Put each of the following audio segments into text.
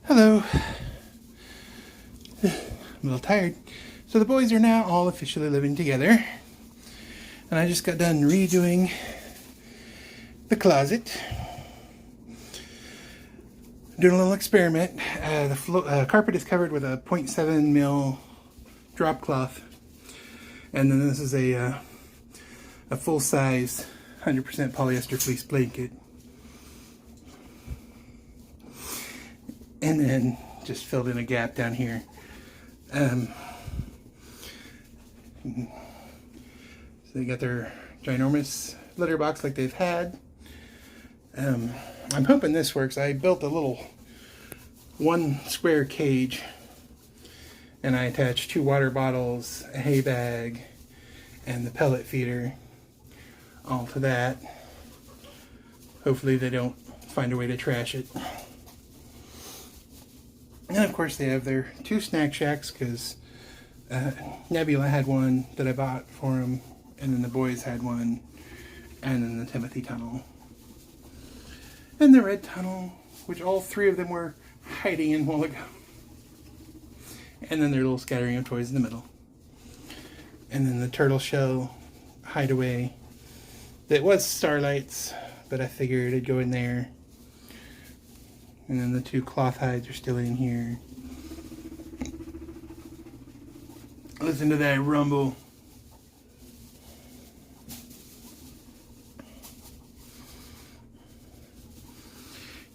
Hello. I'm a little tired. So the boys are now all officially living together. And I just got done redoing the closet. Doing a little experiment. The carpet is covered with a 0.7 mil drop cloth. And then this is a full-size 100% polyester fleece blanket. And then just filled in a gap down here. So they got their ginormous litter box like they've had. I'm hoping this works. I built a little 1 square cage and I attached 2 water bottles, a hay bag, and the pellet feeder all to that. Hopefully they don't find a way to trash it. And of course they have their 2 snack shacks because Nebula had one that I bought for them, and then the boys had one, and then the Timothy tunnel. And the red tunnel, which all 3 of them were hiding in a while ago. And then their little scattering of toys in the middle. And then the turtle shell hideaway that was Starlight's, but I figured it'd go in there. And then the 2 cloth hides are still in here. Listen to that rumble.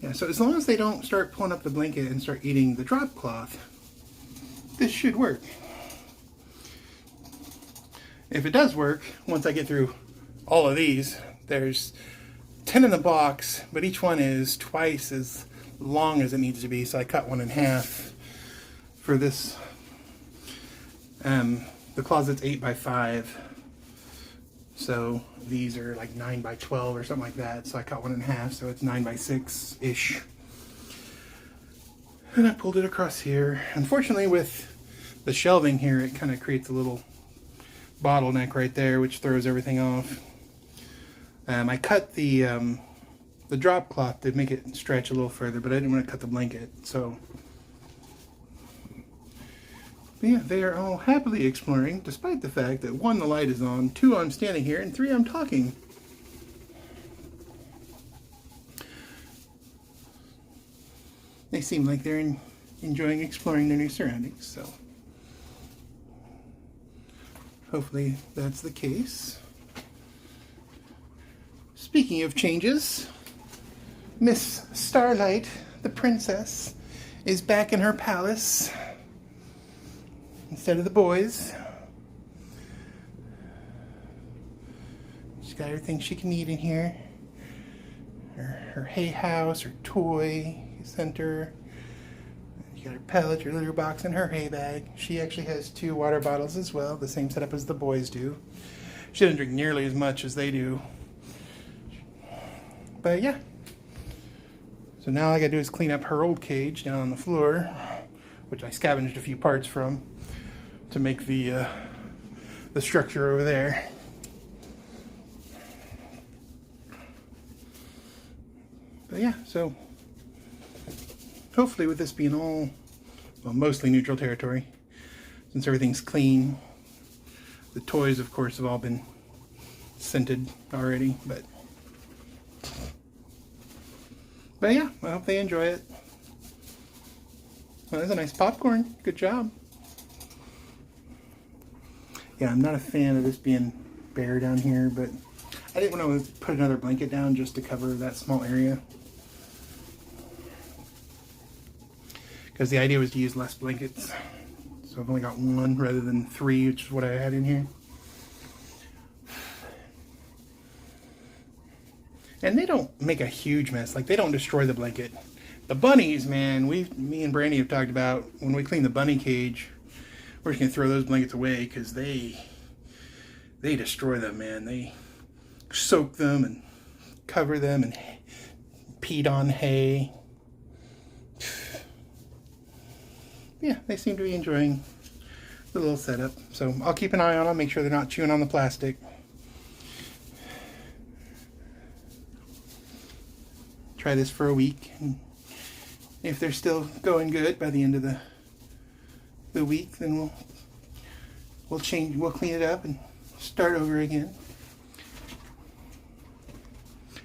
Yeah, so as long as they don't start pulling up the blanket and start eating the drop cloth, this should work. If it does work, once I get through all of these, there's 10 in the box, but each one is twice as long as it needs to be, so I cut one in half for this. The closet's 8 by 5, so these are like 9 by 12 or something like that, so I cut one in half, so it's 9 by 6 ish. And I pulled it across here. Unfortunately, with the shelving here, it kind of creates a little bottleneck right there, which throws everything off. I cut the drop cloth to make it stretch a little further, but I didn't want to cut the blanket, so. But yeah, they are all happily exploring, despite the fact that 1, the light is on, 2, I'm standing here, and 3, I'm talking. They seem like they're enjoying exploring their new surroundings, so hopefully that's the case. Speaking of changes, Miss Starlight, the princess, is back in her palace instead of the boys. She's got everything she can eat in here. Her hay house, her toy center. She got her pellet, her litter box, and her hay bag. She actually has 2 water bottles as well, the same setup as the boys do. She doesn't drink nearly as much as they do. But yeah. So now all I gotta do is clean up her old cage down on the floor, which I scavenged a few parts from to make the structure over there. But yeah, so hopefully with this being all, well, mostly neutral territory, since everything's clean. The toys, of course, have all been scented already, but yeah, I hope they enjoy it. Well, that's a nice popcorn. Good job. Yeah, I'm not a fan of this being bare down here, but I didn't want to put another blanket down just to cover that small area. Because the idea was to use less blankets. So I've only got 1 rather than 3, which is what I had in here. And they don't make a huge mess. Like, they don't destroy the blanket. The bunnies, man, me and Brandy have talked about when we clean the bunny cage, we're just going to throw those blankets away because they destroy them, man. They soak them and cover them and peed on hay. Yeah, they seem to be enjoying the little setup. So I'll keep an eye on them, make sure they're not chewing on the plastic. Try this for a week and If they're still going good by the end of the week, then we'll clean it up and start over again.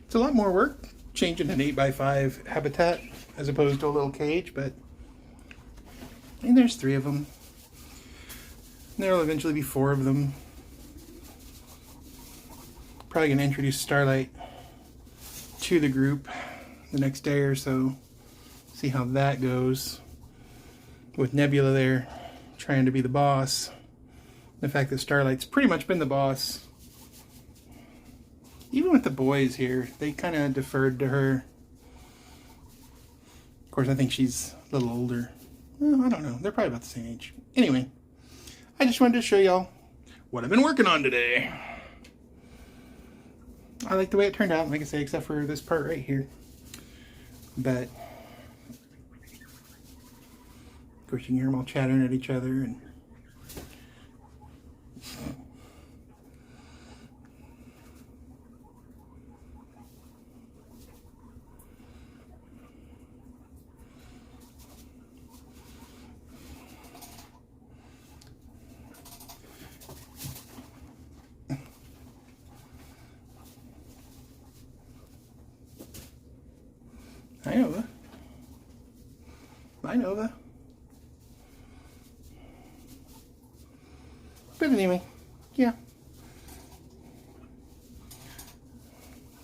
It's a lot more work changing an 8x5 habitat as opposed to a little cage, but and there's 3 of them. There'll eventually be 4 of them. Probably going to introduce Starlight to the group the next day or so. See how that goes. With Nebula there trying to be the boss. The fact that Starlight's pretty much been the boss. Even with the boys here, they kind of deferred to her. Of course, I think she's a little older. Well, I don't know. They're probably about the same age. Anyway, I just wanted to show y'all what I've been working on today. I like the way it turned out, like I say, except for this part right here. But, of course, you can hear them all chattering at each other. And Hi, Nova. Bye, Nova. But anyway, yeah.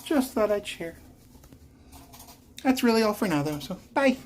Just thought I'd share. That's really all for now, though, so bye.